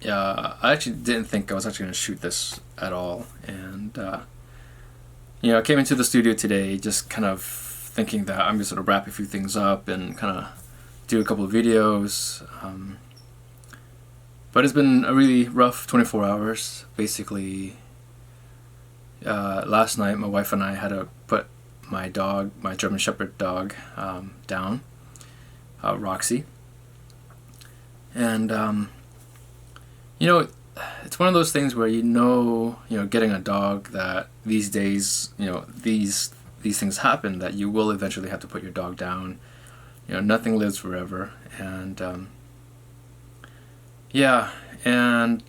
I actually didn't think I was actually going to shoot this at all, and I came into the studio today just kind of thinking that I'm just going to wrap a few things up and kind of do a couple of videos. But it's been a really rough 24 hours. Basically, last night my wife and I had to put my dog, my German Shepherd dog, down, Roxy. And it's one of those things where getting a dog, that these days, these things happen, that you will eventually have to put your dog down. Nothing lives forever, and and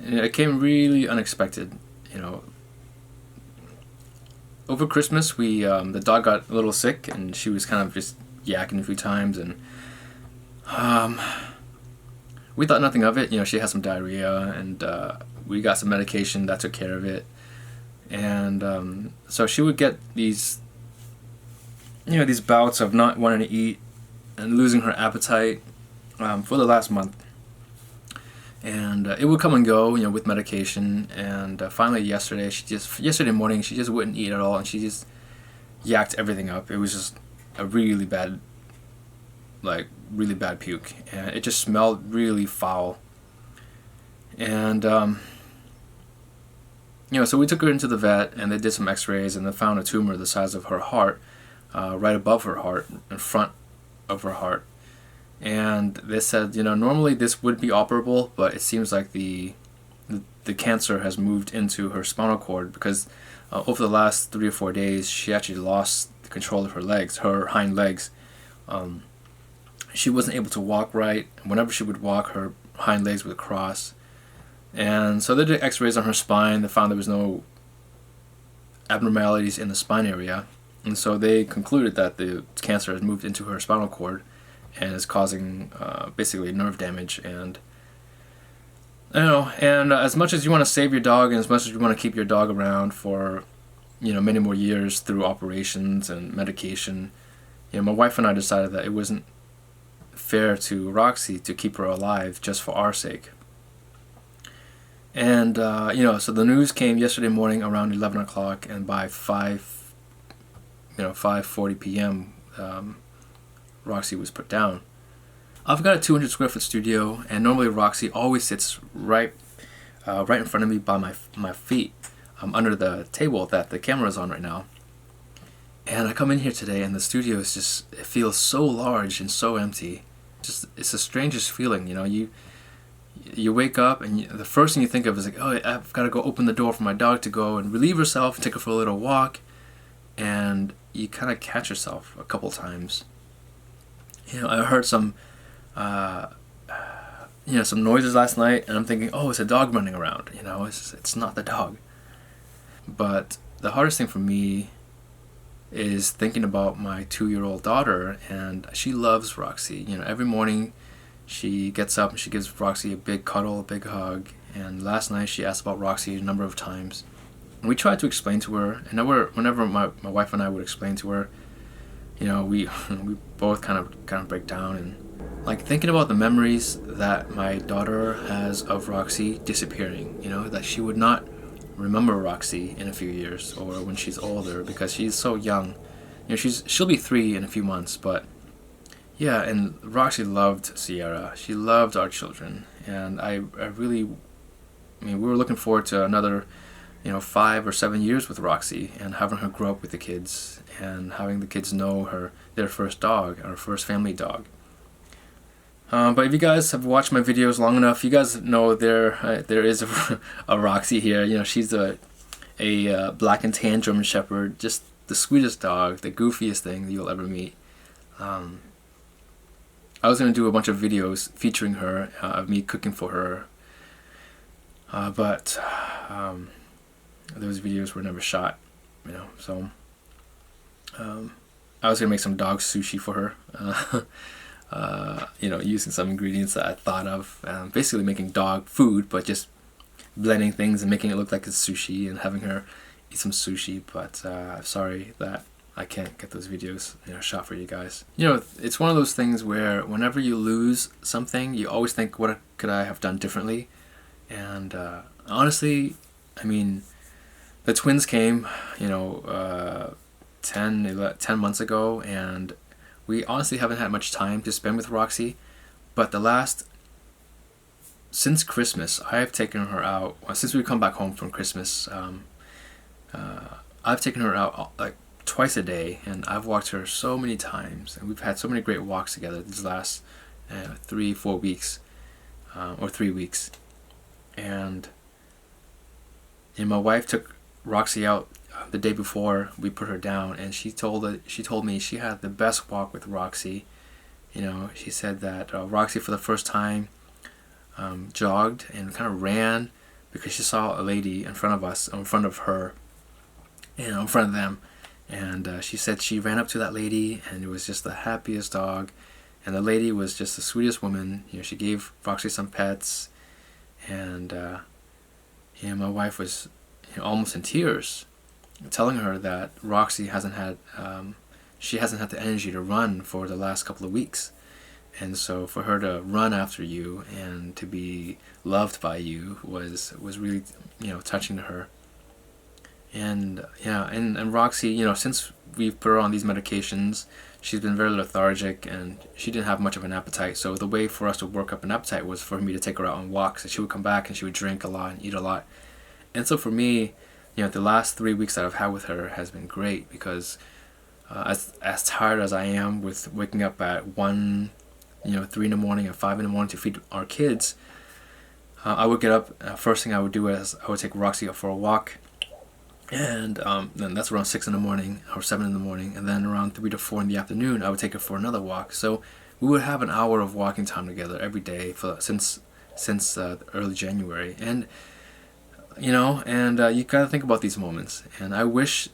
it came really unexpected. Over Christmas, we the dog got a little sick, and she was kind of just yakking a few times, and we thought nothing of it. She had some diarrhea, and we got some medication that took care of it. And so she would get these bouts of not wanting to eat and losing her appetite for the last month. And it would come and go, with medication. And finally yesterday morning, she just wouldn't eat at all, and she just yacked everything up. It was just a really bad puke, and it just smelled really foul. And so we took her into the vet, and they did some x-rays, and they found a tumor the size of her heart, right above her heart, in front of her heart. And they said, normally this would be operable, but it seems like the cancer has moved into her spinal cord, because over the last 3 or 4 days, she actually lost the control of her legs, her hind legs. She wasn't able to walk right. Whenever she would walk, her hind legs would cross. And so they did x-rays on her spine. They found there was no abnormalities in the spine area. And so they concluded that the cancer has moved into her spinal cord and is causing basically nerve damage. And as much as you want to save your dog, and as much as you want to keep your dog around for many more years through operations and medication, my wife and I decided that it wasn't fair to Roxy to keep her alive just for our sake. And so the news came yesterday morning around 11 o'clock, and by 5:40 p.m. Roxy was put down. I've got a 200 square foot studio, and normally Roxy always sits right in front of me by my feet, under the table that the camera is on right now. And I come in here today, and the studio is it feels so large and so empty. It's the strangest feeling. You wake up, and the first thing you think of is like, oh, I've got to go open the door for my dog to go and relieve herself and take her for a little walk. And you kind of catch yourself a couple times. I heard some noises last night, and I'm thinking, oh, it's a dog running around. It's not the dog. But the hardest thing for me is thinking about my 2-year-old daughter, and she loves Roxy. Every morning she gets up and she gives Roxy a big cuddle, a big hug. And last night she asked about Roxy a number of times. And we tried to explain to her, and whenever my wife and I would explain to her, we both kind of break down, and thinking about the memories that my daughter has of Roxy disappearing. That she would not remember Roxy in a few years, or when she's older, because she's so young. She'll be 3 in a few months, but yeah. And Roxy loved Sierra. She loved our children, and we were looking forward to another 5 or 7 years with Roxy, and having her grow up with the kids, and having the kids know their first dog, our first family dog. But if you guys have watched my videos long enough, you guys know there is a Roxy here. She's a black and tan German Shepherd, just the sweetest dog, the goofiest thing you'll ever meet. I was going to do a bunch of videos featuring her, of me cooking for her, but those videos were never shot, so I was going to make some dog sushi for her. Using some ingredients that I thought of, basically making dog food, but just blending things and making it look like it's sushi, and having her eat some sushi. But I'm sorry that I can't get those videos, shot for you guys. It's one of those things where whenever you lose something, you always think, what could I have done differently? And honestly, I mean, the twins came, 10 months ago, and we honestly haven't had much time to spend with Roxy. But since Christmas, I have taken her out. Well, since we come back home from Christmas, I've taken her out like twice a day, and I've walked her so many times, and we've had so many great walks together these last 3-4 weeks, or 3 weeks. And my wife took Roxy out the day before we put her down, and she told me she had the best walk with Roxy. She said that Roxy for the first time jogged and kind of ran because she saw a lady in front of us, in front of her, in front of them. And she said she ran up to that lady, and it was just the happiest dog. And the lady was just the sweetest woman. She gave Roxy some pets, and my wife was almost in tears, telling her that Roxy hasn't had the energy to run for the last couple of weeks. And so for her to run after you and to be loved by you was really touching to her. And and Roxy, since we've put her on these medications, she's been very lethargic, and she didn't have much of an appetite. So the way for us to work up an appetite was for me to take her out on walks, and she would come back and she would drink a lot and eat a lot. And so for me, the last 3 weeks that I've had with her has been great, because as tired as I am with waking up at 1, 3 in the morning and 5 in the morning to feed our kids, I would get up. First thing I would do is I would take Roxy out for a walk, and then that's around 6 in the morning or 7 in the morning, and then around 3 to 4 in the afternoon I would take her for another walk. So we would have an hour of walking time together every day since early January. And you gotta think about these moments. And I wish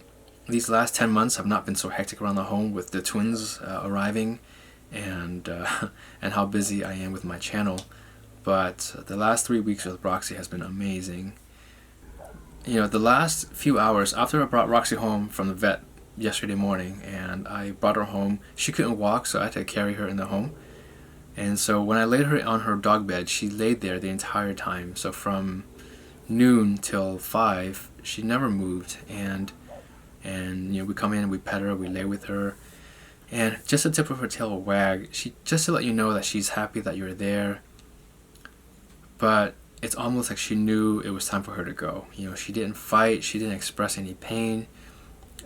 these last 10 months have not been so hectic around the home with the twins arriving, and how busy I am with my channel. But the last 3 weeks with Roxy has been amazing. The last few hours after I brought Roxy home from the vet yesterday morning, and I brought her home, she couldn't walk, so I had to carry her in the home. And so when I laid her on her dog bed, she laid there the entire time. So from noon till 5, she never moved. And we come in and we pet her, we lay with her, and just the tip of her tail will wag, just to let you know that she's happy that you're there. But it's almost like she knew it was time for her to go. She didn't fight, she didn't express any pain.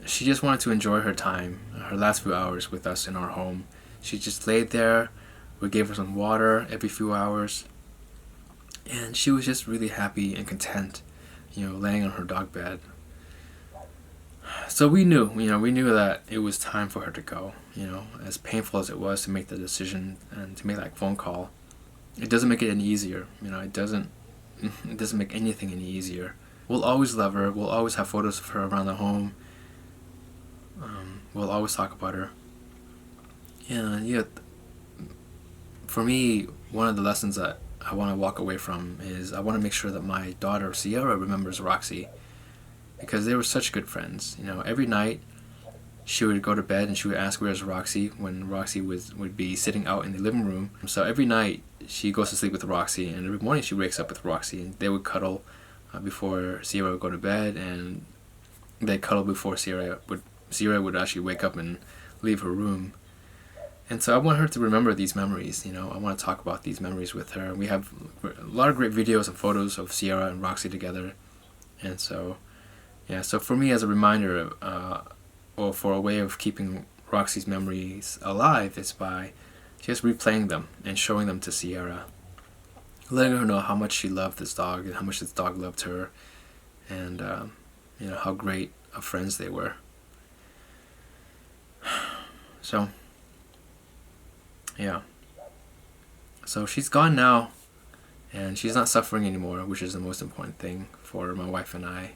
She just wanted to enjoy her time, her last few hours with us in our home. She just laid there. We gave her some water every few hours, and she was just really happy and content, laying on her dog bed. So we knew that it was time for her to go. As painful as it was to make the decision and to make that phone call, it doesn't make it any easier. It doesn't make anything any easier. We'll always love her. We'll always have photos of her around the home. We'll always talk about her. For me, one of the lessons that I want to walk away from is I want to make sure that my daughter Sierra remembers Roxy, because they were such good friends. Every night she would go to bed and she would ask, "Where's Roxy?" when Roxy would be sitting out in the living room. So every night she goes to sleep with Roxy, and every morning she wakes up with Roxy, and they would cuddle before Sierra would go to bed, and they'd cuddle before Sierra would actually wake up and leave her room. And so I want her to remember these memories. I want to talk about these memories with her. We have a lot of great videos and photos of Sierra and Roxy together. And so so for me, as a reminder, or for a way of keeping Roxy's memories alive, is by just replaying them and showing them to Sierra, letting her know how much she loved this dog and how much this dog loved her, and how great of friends they were. So so she's gone now, and she's not suffering anymore, which is the most important thing for my wife and I.